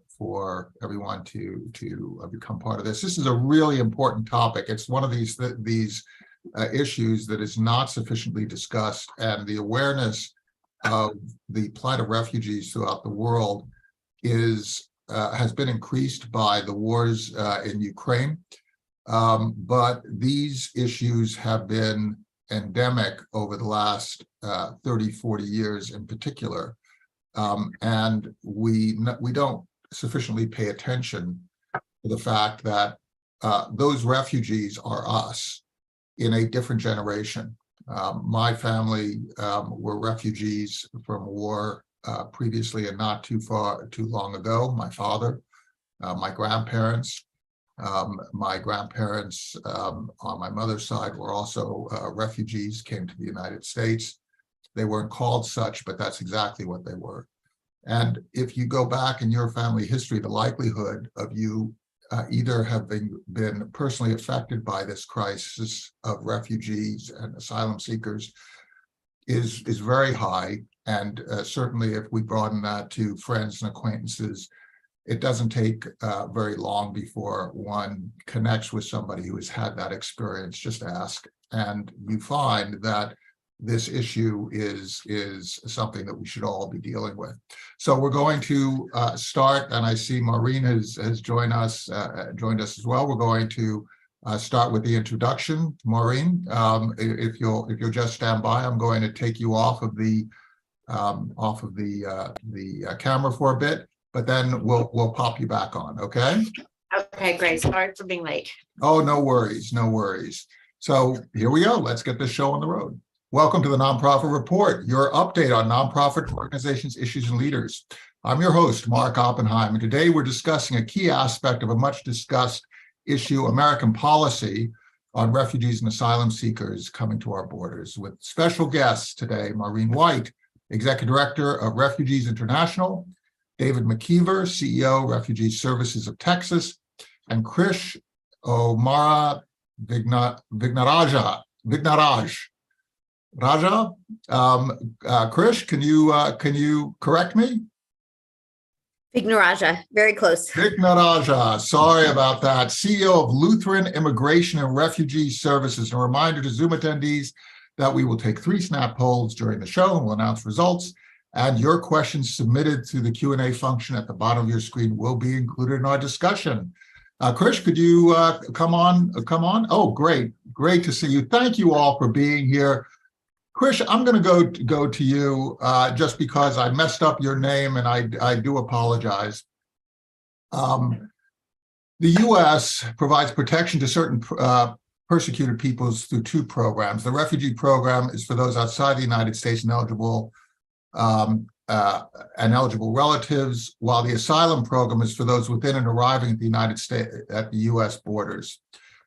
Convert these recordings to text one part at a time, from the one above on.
for everyone to become part of this. This is a really important topic. It's one of these issues that is not sufficiently discussed, and the awareness of the plight of refugees throughout the world has been increased by the wars in Ukraine. But these issues have been endemic over the last 30, 40 years in particular. And we don't sufficiently pay attention to the fact that those refugees are us in a different generation. My family were refugees from war previously and not too long ago. My father, my grandparents. My grandparents on my mother's side were also refugees, came to the United States. They weren't called such, but that's exactly what they were. And if you go back in your family history, the likelihood of you either having been personally affected by this crisis of refugees and asylum seekers is very high. And certainly if we broaden that to friends and acquaintances, it doesn't take very long before one connects with somebody who has had that experience. Just ask, and you find that this issue is something that we should all be dealing with. So we're going to start, and I see Maureen has joined us as well. We're going to start with the introduction. Maureen, if you'll just stand by, I'm going to take you off of the camera for a bit, but then we'll pop you back on. Okay. Okay, great. Sorry for being late. Oh, no worries, no worries. So here we go. Let's get this show on the road. Welcome to the Nonprofit Report, your update on nonprofit organizations, issues, and leaders. I'm your host, Mark Oppenheim, and today we're discussing a key aspect of a much discussed issue, American policy on refugees and asylum seekers coming to our borders, with special guests today, Maureen White, Executive Director of Refugees International, David McKeever, CEO, Refugee Services of Texas, and Krish Vignarajah. Krish, can you correct me? Vignarajah, very close. Vignarajah, sorry about that. CEO of Lutheran Immigration and Refugee Services. And a reminder to Zoom attendees that we will take 3 snap polls during the show and we'll announce results. And your questions submitted through the Q&A function at the bottom of your screen will be included in our discussion. Krish, could you come on? Oh, great to see you. Thank you all for being here. Krish, I'm going to go to you just because I messed up your name, and I do apologize. The U.S. provides protection to certain persecuted peoples through 2 programs. The refugee program is for those outside the United States and eligible relatives, while the asylum program is for those within and arriving at the United States at the U.S. borders.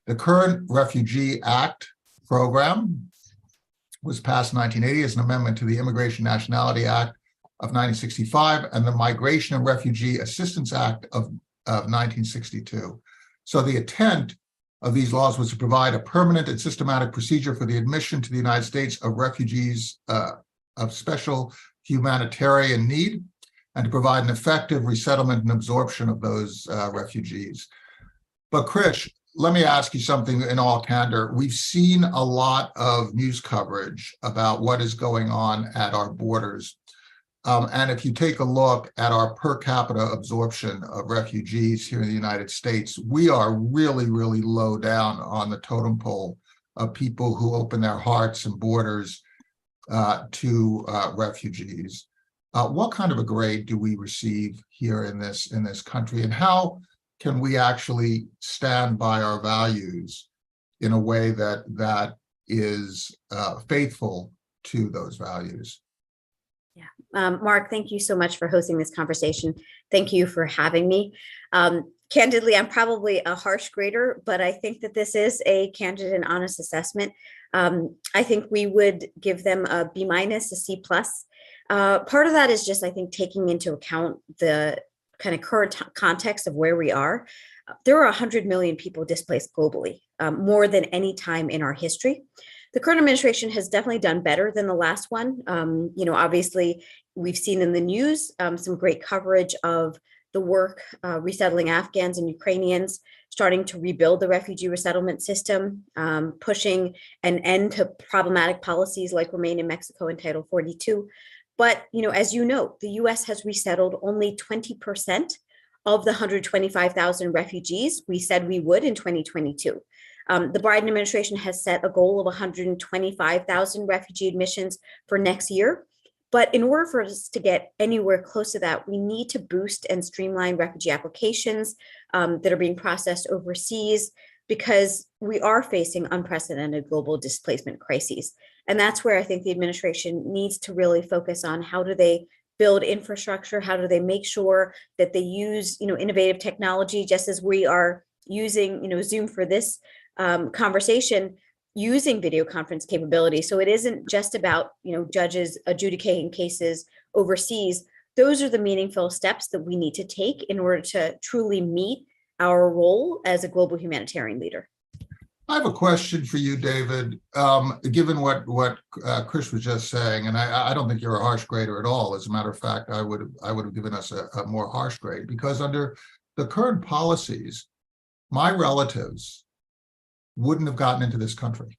The current Refugee Act program was passed in 1980 as an amendment to the Immigration Nationality Act of 1965 and the Migration and Refugee Assistance Act of 1962. So the intent of these laws was to provide a permanent and systematic procedure for the admission to the United States of refugees of special humanitarian need, and to provide an effective resettlement and absorption of those refugees. But Krish, let me ask you something in all candor. We've seen a lot of news coverage about what is going on at our borders. And if you take a look at our per capita absorption of refugees here in the United States, we are really, really low down on the totem pole of people who open their hearts and borders to refugees. What kind of a grade do we receive here in this country, and how can we actually stand by our values in a way that is faithful to those values? Yeah, Mark, thank you so much for hosting this conversation. Thank you for having me. Candidly, I'm probably a harsh grader, but I think that this is a candid and honest assessment. I think we would give them a B-, a C+. Part of that is just, I think, taking into account the kind of current context of where we are. There are 100 million people displaced globally, more than any time in our history. The current administration has definitely done better than the last one. Obviously, we've seen in the news some great coverage of the work resettling Afghans and Ukrainians, starting to rebuild the refugee resettlement system, pushing an end to problematic policies like Remain in Mexico and Title 42. But, as you know, the US has resettled only 20% of the 125,000 refugees we said we would in 2022. The Biden administration has set a goal of 125,000 refugee admissions for next year. But in order for us to get anywhere close to that, we need to boost and streamline refugee applications that are being processed overseas, because we are facing unprecedented global displacement crises. And that's where I think the administration needs to really focus on how do they build infrastructure, how do they make sure that they use innovative technology, just as we are using Zoom for this conversation, using video conference capability. So it isn't just about judges adjudicating cases overseas. Those are the meaningful steps that we need to take in order to truly meet our role as a global humanitarian leader. I have a question for you, David. Given what Krish was just saying, and I don't think you're a harsh grader at all. As a matter of fact, I would have given us a more harsh grade, because under the current policies, my relatives wouldn't have gotten into this country.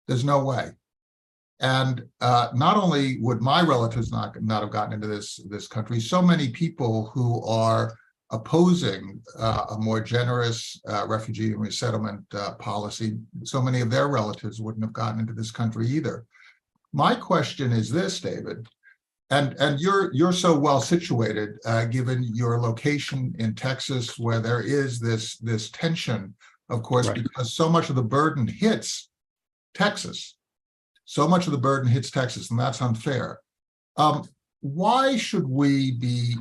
There's no way. And not only would my relatives not have gotten into this country, so many people who are opposing a more generous refugee and resettlement policy, so many of their relatives wouldn't have gotten into this country either. My question is this, David, and you're so well situated, given your location in Texas, where there is this tension, of course, right, because so much of the burden hits Texas. So much of the burden hits Texas, and that's unfair. Why should we be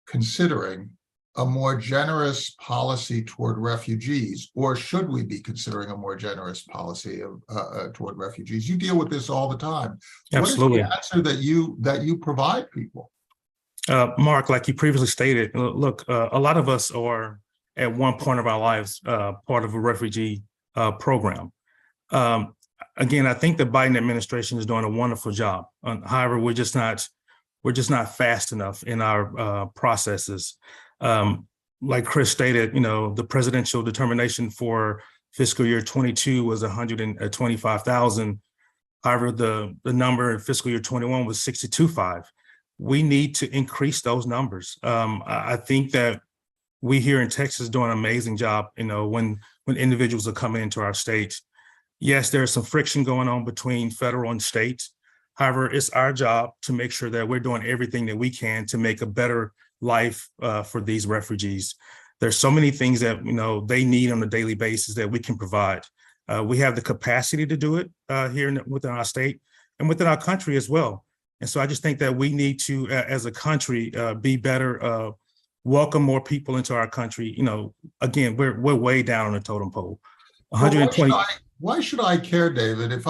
considering a more generous policy toward refugees, or should we be considering a more generous policy toward refugees? You deal with this all the time. Absolutely. What is the answer that you provide people? Mark, like you previously stated, look, a lot of us are at one point of our lives part of a refugee program. Again, I think the Biden administration is doing a wonderful job. However, we're just not fast enough in our processes. Like Krish stated, the presidential determination for fiscal year 22 was 125,000. However, the number in fiscal year 21 was 62.5. We need to increase those numbers. I think that we here in Texas doing an amazing job, when individuals are coming into our state. Yes, there's some friction going on between federal and state. However, it's our job to make sure that we're doing everything that we can to make a better life for these refugees. There's so many things that they need on a daily basis that we can provide. We have the capacity to do it here within our state and within our country as well. And so I just think that we need to, as a country, be better, welcome more people into our country. Again, we're way down on the totem pole. 120. Why should I care, David? If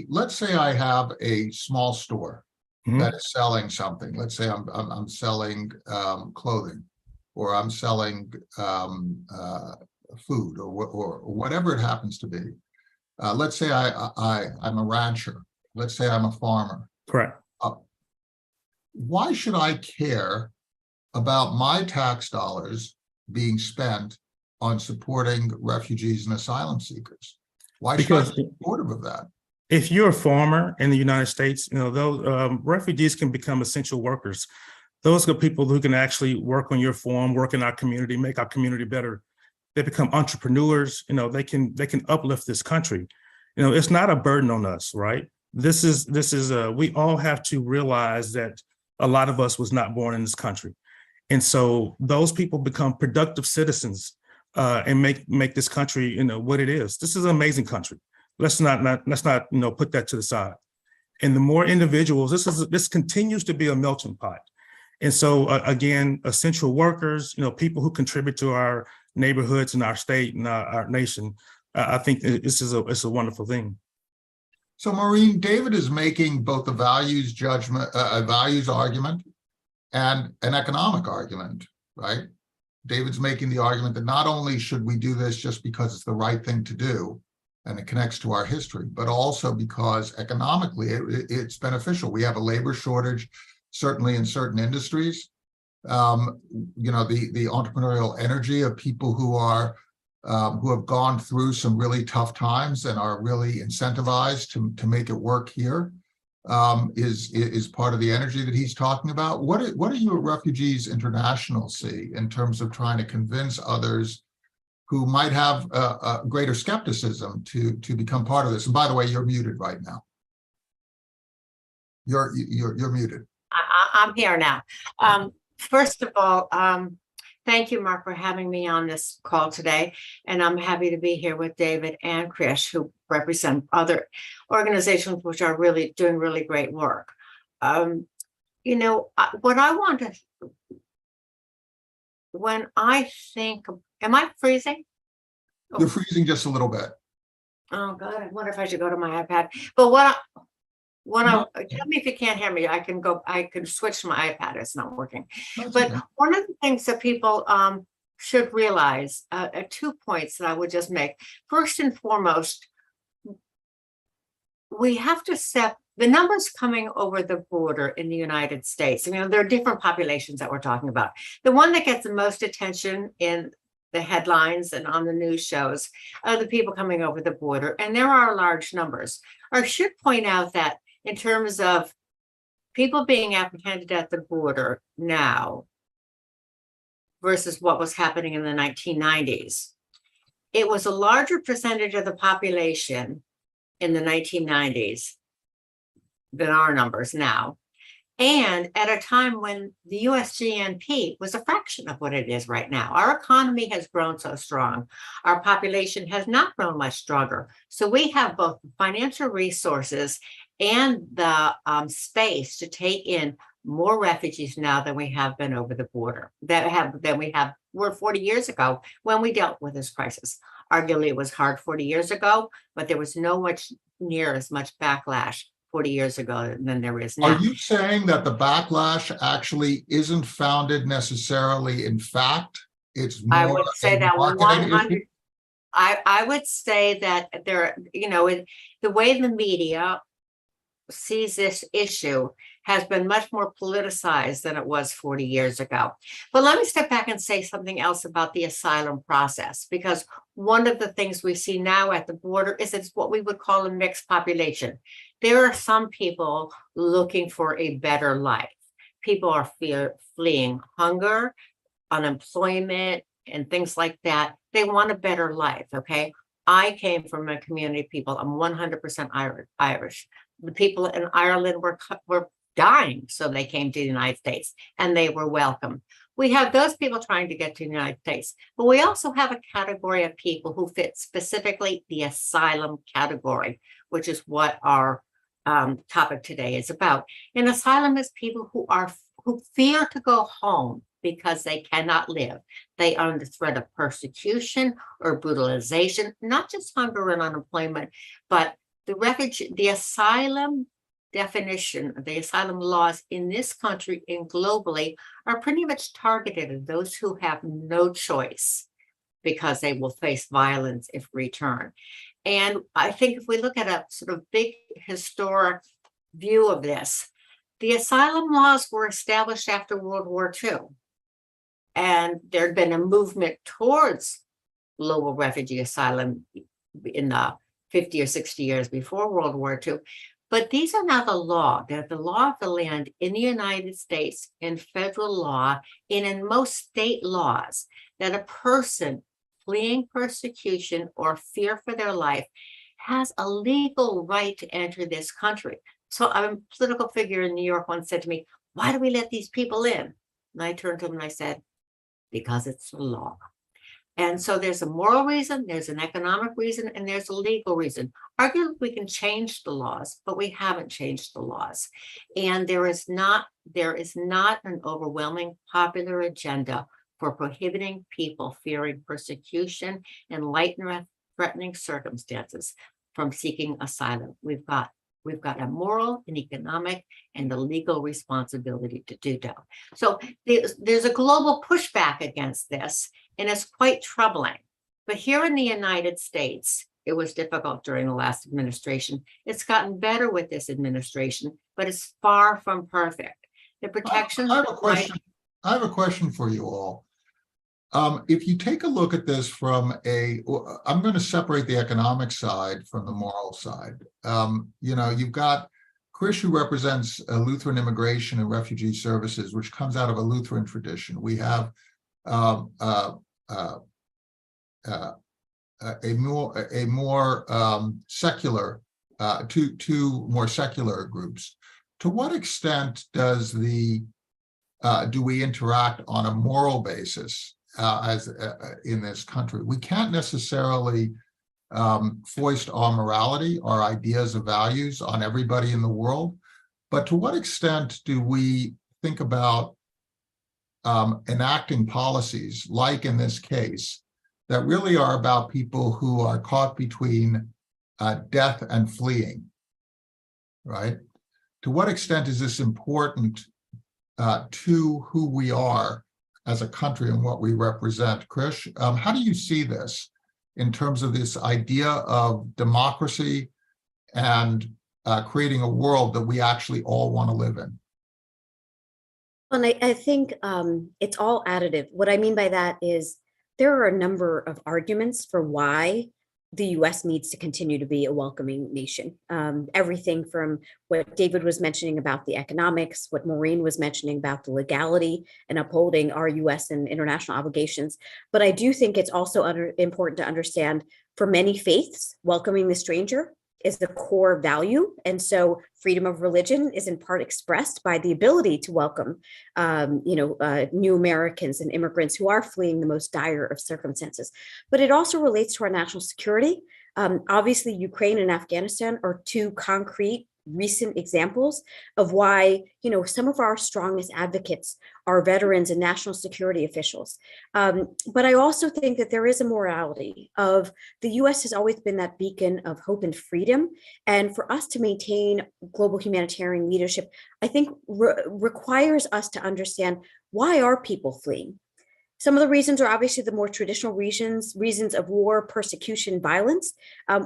let's say I have a small store that is selling something. Let's say I'm selling clothing, or I'm selling food, or whatever it happens to be. Let's say I'm a rancher. Let's say I'm a farmer. Correct. Why should I care about my tax dollars being spent on supporting refugees and asylum seekers? Why should I be supportive of that? If you're a farmer in the United States, those refugees can become essential workers. Those are people who can actually work on your farm, work in our community, make our community better. They become entrepreneurs. They can uplift this country. It's not a burden on us, right? This is we all have to realize that a lot of us was not born in this country, and so those people become productive citizens and make this country what it is. This is an amazing country. Let's not put that to the side. And the more individuals, this continues to be a melting pot. And so again, essential workers, people who contribute to our neighborhoods and our state and our nation. I think it's a wonderful thing. So Maureen, David is making both a values judgment, a values argument, and an economic argument, right? David's making the argument that not only should we do this just because it's the right thing to do, and it connects to our history, but also because economically it's beneficial. We have a labor shortage, certainly in certain industries. you know, the entrepreneurial energy of people who are who have gone through some really tough times and are really incentivized to make it work here, is part of the energy that he's talking about. What do you at Refugees International see in terms of trying to convince others who might have a greater skepticism to become part of this? And by the way, you're muted right now. You're muted. I'm here now. First of all, thank you, Mark, for having me on this call today. And I'm happy to be here with David and Krish, who represent other organizations which are really doing really great work. You know, what I want to, when I think, am I freezing? You're freezing just a little bit. Oh God, I wonder if I should go to my iPad. But tell me if you can't hear me. I can switch to my iPad. It's not working. That's But okay. one of the things that people should realize, 2 points that I would just make. First and foremost, we have to set the numbers coming over the border in the United States. You know, there are different populations that we're talking about. The one that gets the most attention in the headlines and on the news shows are the people coming over the border, and there are large numbers. I should point out that in terms of people being apprehended at the border now versus what was happening in the 1990s, it was a larger percentage of the population in the 1990s than our numbers now. And at a time when the US GNP was a fraction of what it is right now. Our economy has grown so strong. Our population has not grown much stronger. So we have both the financial resources and the space to take in more refugees now than we have been over the border, than we were 40 years ago when we dealt with this crisis. Arguably, it was hard 40 years ago, but there was near as much backlash 40 years ago than there is now. Are you saying that the backlash actually isn't founded necessarily in fact? It's more I would say that 100. I would say that there, you know, the way the media sees this issue has been much more politicized than it was 40 years ago. But let me step back and say something else about the asylum process, because one of the things we see now at the border is it's what we would call a mixed population. There are some people looking for a better life. People are fleeing hunger, unemployment, and things like that. They want a better life, okay? I came from a community of people. I'm 100% Irish. The people in Ireland were dying, so they came to the United States, and they were welcome. We have those people trying to get to the United States, but we also have a category of people who fit specifically the asylum category, which is what our topic today is about. And asylum is people who fear to go home because they cannot live. They are under threat of persecution or brutalization, not just hunger and unemployment, but the asylum definition, the asylum laws in this country and globally are pretty much targeted at those who have no choice because they will face violence if returned. And I think if we look at a sort of big historic view of this, the asylum laws were established after World War II. And there had been a movement towards global refugee asylum in the 50 or 60 years before World War II. But these are not the law. They're the law of the land in the United States, in federal law, and in most state laws, that a person fleeing persecution or fear for their life has a legal right to enter this country. So a political figure in New York once said to me, "Why do we let these people in?" And I turned to him and I said, "Because it's the law." And so there's a moral reason, there's an economic reason, and there's a legal reason. Arguably, we can change the laws, but we haven't changed the laws. And there is not an overwhelming popular agenda for prohibiting people fearing persecution and life-threatening circumstances from seeking asylum. We've got a moral and economic and a legal responsibility to do so. So there's a global pushback against this, and it's quite troubling. But here in the United States, it was difficult during the last administration. It's gotten better with this administration, but it's far from perfect. The protections. I have a question. I have a question for you all. If you take a look at this from I'm going to separate the economic side from the moral side. You've got Krish, who represents Lutheran Immigration and Refugee Services, which comes out of a Lutheran tradition. We have a more secular, two more secular groups. To what extent do we interact on a moral basis in this country? We can't necessarily foist our morality, our ideas of values on everybody in the world, but to what extent do we think about enacting policies, like in this case, that really are about people who are caught between death and fleeing, right? To what extent is this important to who we are as a country and what we represent? Krish, how do you see this in terms of this idea of democracy and creating a world that we actually all want to live in? And I think it's all additive. What I mean by that is there are a number of arguments for why the US needs to continue to be a welcoming nation. Everything from what David was mentioning about the economics, what Maureen was mentioning about the legality and upholding our US and international obligations. But I do think it's also important to understand, for many faiths, welcoming the stranger is the core value. And so freedom of religion is in part expressed by the ability to welcome new Americans and immigrants who are fleeing the most dire of circumstances. But it also relates to our national security. Obviously, Ukraine and Afghanistan are two concrete recent examples of why, some of our strongest advocates are veterans and national security officials. But I also think that there is a morality of the US has always been that beacon of hope and freedom. And for us to maintain global humanitarian leadership, I think requires us to understand, why are people fleeing? Some of the reasons are obviously the more traditional reasons of war, persecution, violence.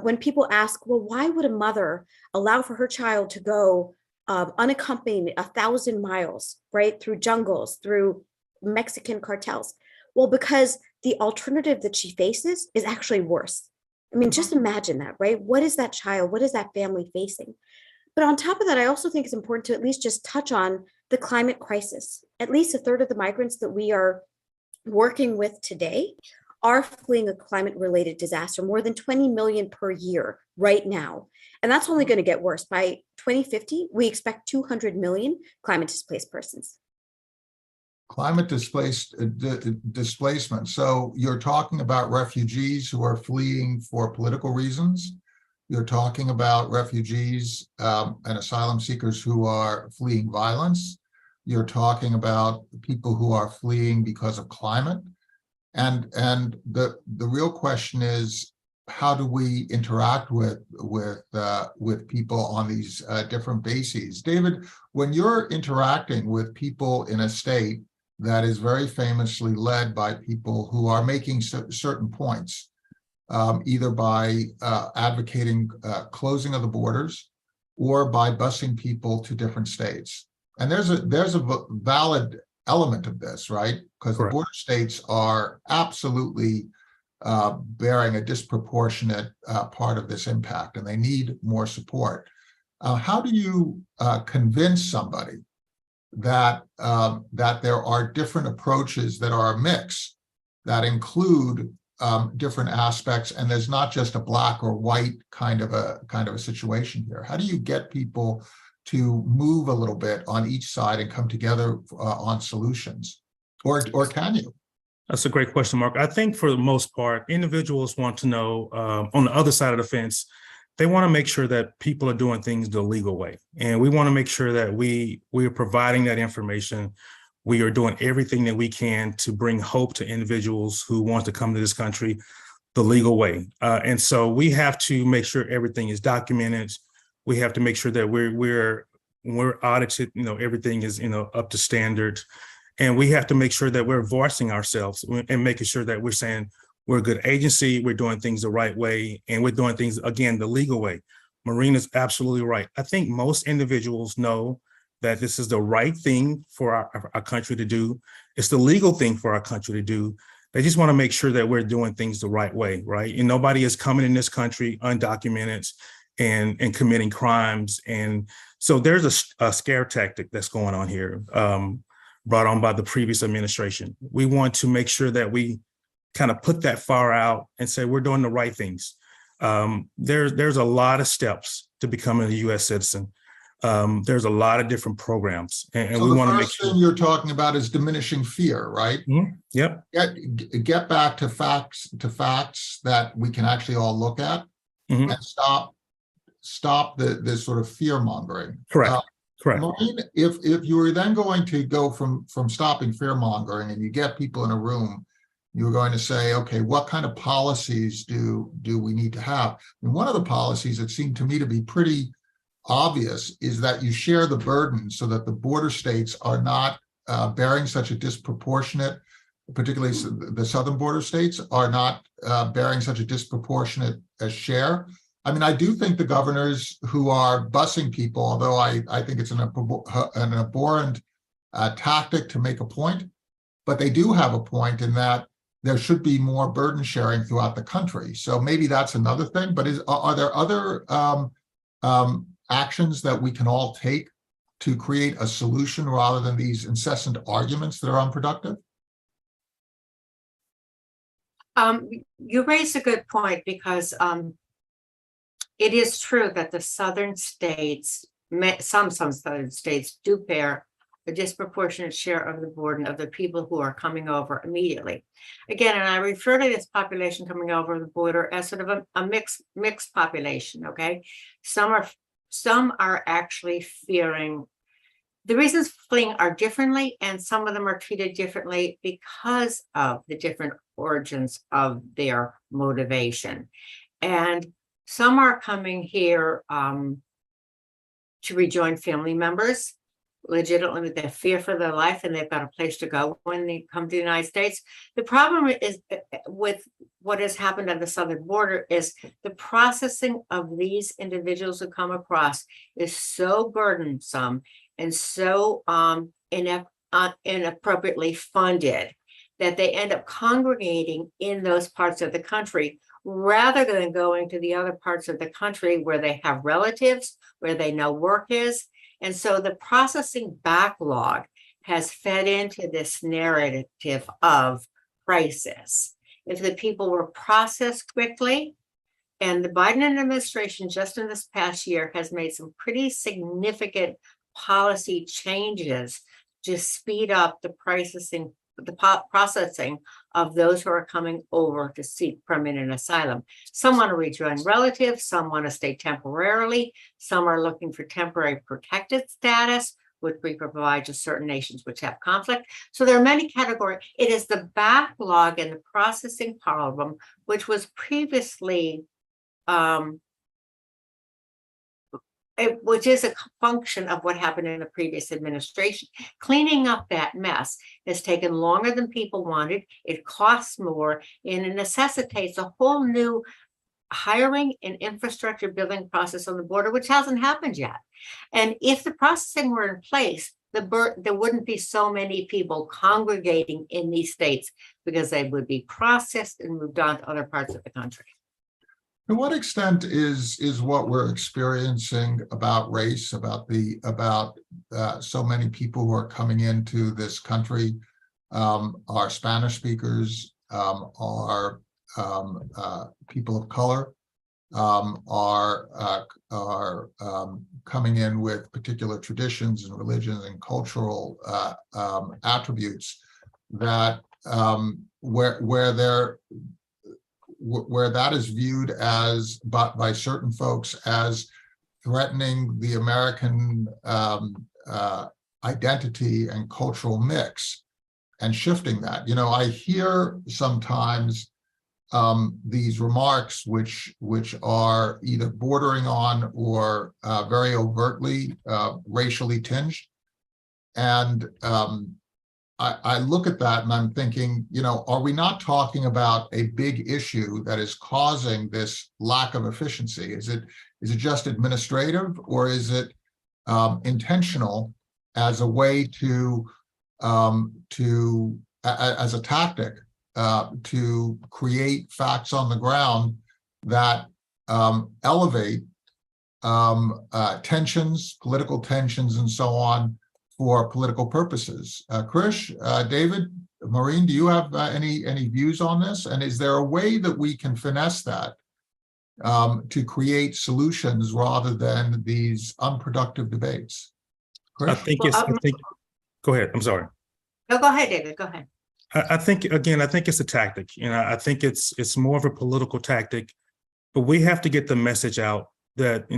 When people ask, well, why would a mother allow for her child to go unaccompanied 1,000 miles, right, through jungles, through Mexican cartels? Well, because the alternative that she faces is actually worse. I mean, just imagine that, right? What is that child? What is that family facing? But on top of that, I also think it's important to at least just touch on the climate crisis. At least a third of the migrants that we are working with today are fleeing a climate-related disaster, more than 20 million per year right now. And that's only going to get worse. By 2050, we expect 200 million climate displaced persons. Climate displacement. So you're talking about refugees who are fleeing for political reasons. You're talking about refugees and asylum seekers who are fleeing violence. You're talking about people who are fleeing because of climate. And the real question is, how do we interact with people on these different bases? David, when you're interacting with people in a state that is very famously led by people who are making certain points, either by advocating closing of the borders or by busing people to different states. And there's a valid element of this, right? Because the border states are absolutely bearing a disproportionate part of this impact, and they need more support. How do you convince somebody that there are different approaches that are a mix, that include different aspects, and there's not just a black or white kind of a situation here? How do you get people to move a little bit on each side and come together on solutions? Or can you? That's a great question, Mark. I think for the most part, individuals want to know, on the other side of the fence, they want to make sure that people are doing things the legal way. And we want to make sure that we are providing that information. We are doing everything that we can to bring hope to individuals who want to come to this country the legal way. And so we have to make sure everything is documented. We have to make sure that we're audited, everything is, up to standard. And we have to make sure that we're voicing ourselves and making sure that we're saying we're a good agency, we're doing things the right way, and we're doing things, again, the legal way. Maureen is absolutely right. I think most individuals know that this is the right thing for our country to do. It's the legal thing for our country to do. They just want to make sure that we're doing things the right way, right? And nobody is coming in this country undocumented and committing crimes. And so there's a scare tactic that's going on here, brought on by the previous administration. We want to make sure that we kind of put that far out and say we're doing the right things. There's a lot of steps to becoming a U.S. citizen. There's a lot of different programs, and So we want to make first sure. thing you're talking about is diminishing fear, right? Yep. Get back to facts that we can actually all look at, Mhm. and stop this sort of fear mongering. Correct. Correct. Maureen, if you were then going to go from stopping fear mongering and you get people in a room, you're going to say, okay, what kind of policies do we need to have? And one of the policies that seemed to me to be pretty obvious is that you share the burden so that the border states are not bearing such a disproportionate, particularly the southern border states are not bearing such a disproportionate share. I mean, I do think the governors who are busing people, although I think it's an abhorrent tactic to make a point, but they do have a point in that there should be more burden sharing throughout the country. So maybe that's another thing, but are there other actions that we can all take to create a solution rather than these incessant arguments that are unproductive? You raise a good point because it is true that the southern states, some southern states do bear a disproportionate share of the burden of the people who are coming over immediately. Again, and I refer to this population coming over the border as sort of a mixed population, okay? Some are actually fearing. The reasons for fleeing are differently, and some of them are treated differently because of the different origins of their motivation. And some are coming here to rejoin family members, legitimately they fear for their life and they've got a place to go when they come to the United States. The problem is with what has happened on the southern border is the processing of these individuals who come across is so burdensome and so inappropriately funded that they end up congregating in those parts of the country rather than going to the other parts of the country where they have relatives, where they know work is. And so the processing backlog has fed into this narrative of crisis. If the people were processed quickly, and the Biden administration just in this past year has made some pretty significant policy changes to speed up the processing of those who are coming over to seek permanent asylum. Some want to rejoin relatives, some want to stay temporarily, some are looking for temporary protected status, which we provide to certain nations which have conflict. So there are many categories. It is the backlog and the processing problem, which was previously which is a function of what happened in the previous administration. Cleaning up that mess has taken longer than people wanted. It costs more, and it necessitates a whole new hiring and infrastructure building process on the border, which hasn't happened yet. And if the processing were in place, there wouldn't be so many people congregating in these states because they would be processed and moved on to other parts of the country. To what extent is what we're experiencing about race, about so many people who are coming into this country are Spanish speakers, are people of color, are coming in with particular traditions and religions and cultural attributes that where that is viewed as by certain folks as threatening the American identity and cultural mix and shifting that. You know, I hear sometimes these remarks which are either bordering on or very overtly racially tinged. And I look at that and I'm thinking, you know, are we not talking about a big issue that is causing this lack of efficiency? Is it just administrative, or is it intentional as a way to as a tactic to create facts on the ground that elevate tensions, political tensions, and so on for political purposes. Krish, David, Maureen, do you have any views on this? And is there a way that we can finesse that to create solutions rather than these unproductive debates? Krish? Go ahead. I'm sorry. No, go ahead, David. Go ahead. I think it's a tactic. I think it's more of a political tactic, but we have to get the message out that,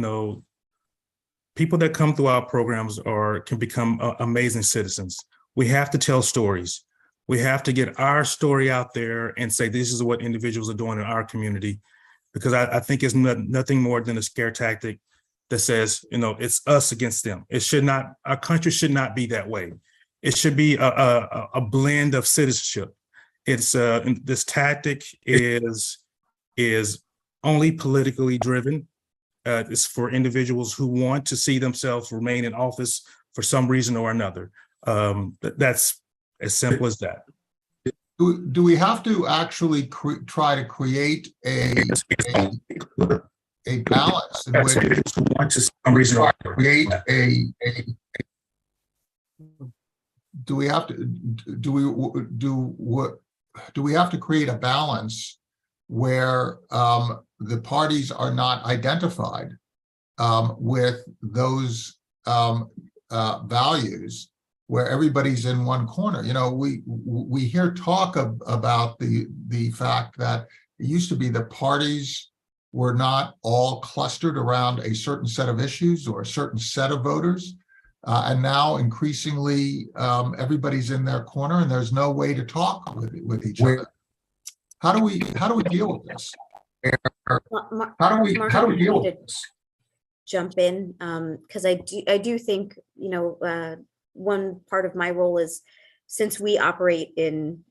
people that come through our programs can become amazing citizens. We have to tell stories. We have to get our story out there and say, this is what individuals are doing in our community, because I think it's nothing more than a scare tactic that says, it's us against them. Our country should not be that way. It should be a blend of citizenship. It's this tactic is only politically driven. It's for individuals who want to see themselves remain in office for some reason or another. That's as simple as that. Do we have to actually try to create a balance in which who want to some reason or create do we have to create a balance where the parties are not identified with those values, where everybody's in one corner? We hear talk about the fact that it used to be the parties were not all clustered around a certain set of issues or a certain set of voters. And now increasingly, everybody's in their corner and there's no way to talk with each other. How do we deal with this? How do we deal with this? Jump in, because I do think, one part of my role is, since we operate in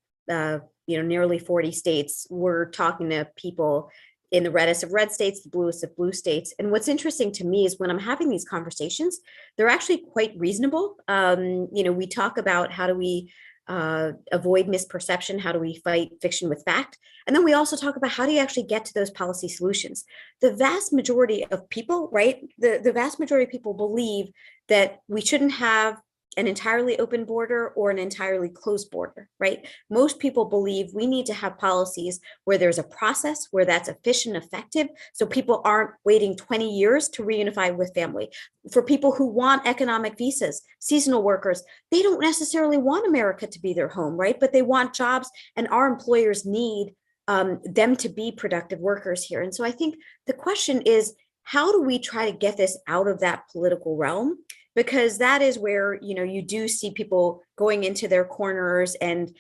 nearly 40 states, we're talking to people in the reddest of red states, the bluest of blue states. And what's interesting to me is when I'm having these conversations, they're actually quite reasonable. We talk about how do we avoid misperception, how do we fight fiction with fact? And then we also talk about how do you actually get to those policy solutions? The vast majority of people, right? The vast majority of people believe that we shouldn't have an entirely open border or an entirely closed border, right? Most people believe we need to have policies where there's a process, where that's efficient, effective, so people aren't waiting 20 years to reunify with family. For people who want economic visas, seasonal workers, they don't necessarily want America to be their home, right? But they want jobs, and our employers need them to be productive workers here. And so I think the question is, how do we try to get this out of that political realm? Because that is where, you do see people going into their corners and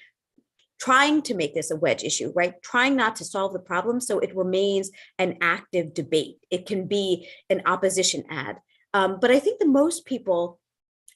trying to make this a wedge issue, right? Trying not to solve the problem so it remains an active debate. It can be an opposition ad. But I think the most people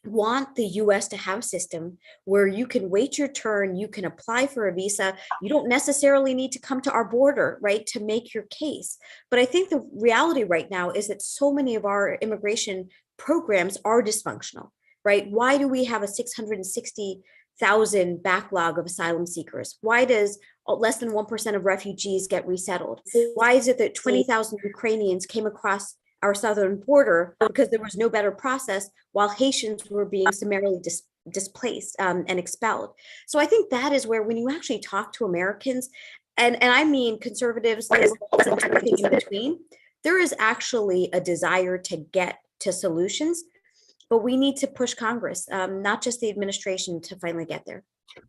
want the US to have a system where you can wait your turn, you can apply for a visa, you don't necessarily need to come to our border, right, to make your case. But I think the reality right now is that so many of our immigration programs are dysfunctional, right? Why do we have a 660,000 backlog of asylum seekers? Why does less than 1% of refugees get resettled? Why is it that 20,000 Ukrainians came across our southern border because there was no better process, while Haitians were being summarily displaced and expelled? So I think that is where, when you actually talk to Americans, and I mean conservatives and everything in between, there is actually a desire to get to solutions, but we need to push Congress, not just the administration, to finally get there.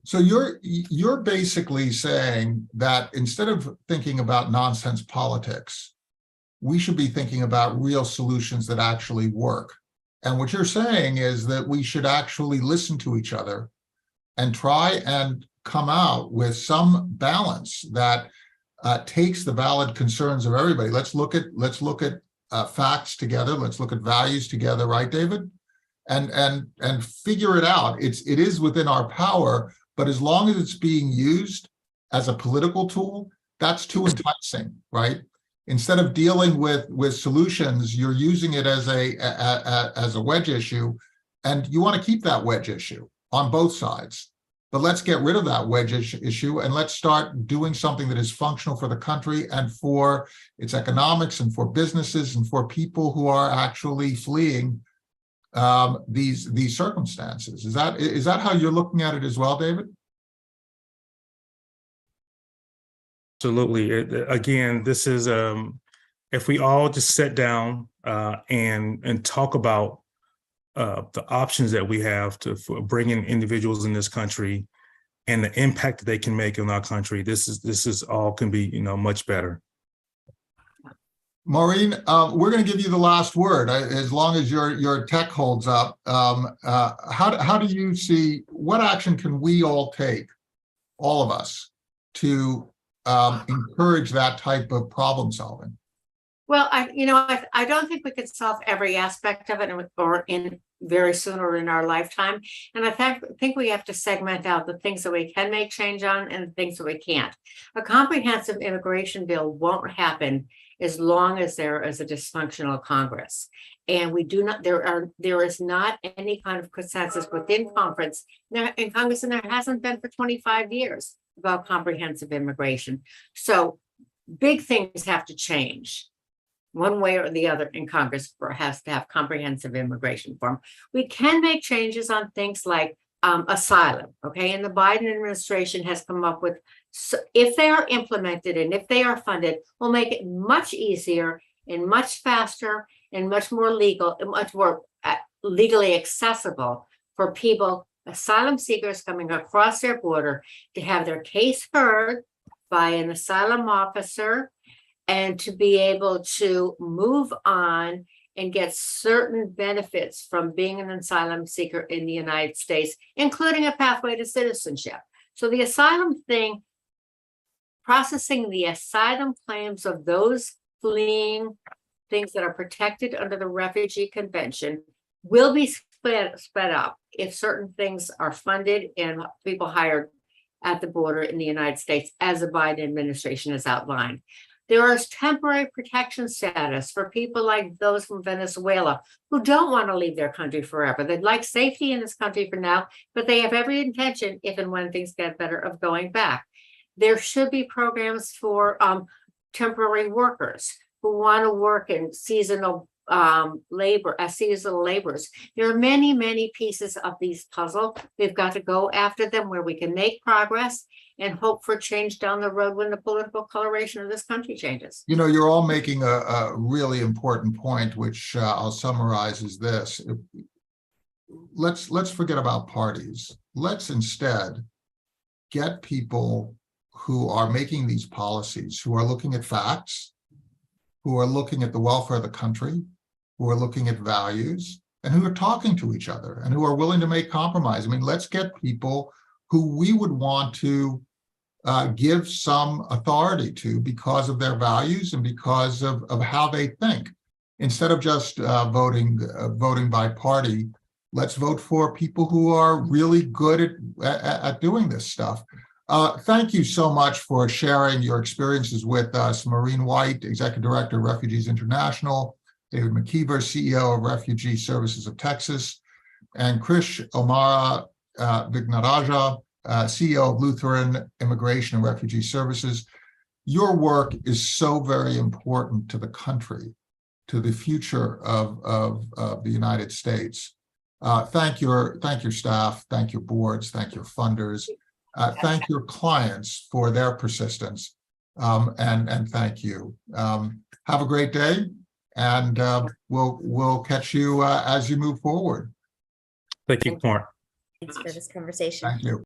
So you're basically saying that instead of thinking about nonsense politics, we should be thinking about real solutions that actually work. And what you're saying is that we should actually listen to each other and try and come out with some balance that takes the valid concerns of everybody. Let's look at facts together. Let's look at values together, right, David? And figure it out. It is within our power, but as long as it's being used as a political tool, that's too enticing, right? Instead of dealing with solutions, you're using it as a wedge issue, and you want to keep that wedge issue. on both sides. But let's get rid of that wedge issue and let's start doing something that is functional for the country and for its economics and for businesses and for people who are actually fleeing these circumstances. Is that how you're looking at it as well, David? Absolutely. Again, this is if we all just sit down and talk about the options that we have for bringing individuals in this country and the impact that they can make in our country, this is all can be much better. Maureen, we're going to give you the last word as long as your tech holds up. How do you see, what action can we all take, all of us, to encourage that type of problem solving? Well, I don't think we could solve every aspect of it or in very soon or in our lifetime. And I think we have to segment out the things that we can make change on and the things that we can't. A comprehensive immigration bill won't happen as long as there is a dysfunctional Congress. And we do not, there is not any kind of consensus within Congress, and there hasn't been for 25 years about comprehensive immigration. So big things have to change one way or the other in Congress has to have comprehensive immigration reform. We can make changes on things like asylum, okay? And the Biden administration has come up with, so if they are implemented and if they are funded, will make it much easier and much faster and much more legal and much more legally accessible for people, asylum seekers coming across their border, to have their case heard by an asylum officer and to be able to move on and get certain benefits from being an asylum seeker in the United States, including a pathway to citizenship. So the asylum thing, processing the asylum claims of those fleeing things that are protected under the Refugee Convention, will be sped up if certain things are funded and people hired at the border in the United States, as the Biden administration has outlined. There is temporary protection status for people like those from Venezuela who don't want to leave their country forever. They'd like safety in this country for now, but they have every intention, if and when things get better, of going back. There should be programs for temporary workers who want to work in seasonal labor, as seasonal laborers. There are many, many pieces of these puzzle. We've got to go after them where we can make progress and hope for change down the road when the political coloration of this country changes. You're all making a really important point, which I'll summarize as this. Let's forget about parties. Let's instead get people who are making these policies, who are looking at facts, who are looking at the welfare of the country, who are looking at values, and who are talking to each other and who are willing to make compromise. I mean, let's get people who we would want to give some authority to because of their values and because of how they think. Instead of just voting by party, let's vote for people who are really good at doing this stuff. Thank you so much for sharing your experiences with us. Maureen White, Executive Director of Refugees International, David McKeever, CEO of Refugee Services of Texas, and Krish Vignarajah, CEO of Lutheran Immigration and Refugee Services. Your work is so very important to the country, to the future of the United States. Thank your staff, thank your boards, thank your funders, thank your clients for their persistence, and thank you. Have a great day, and we'll catch you as you move forward. Thank you, Mark. Thanks for this conversation. Thank you.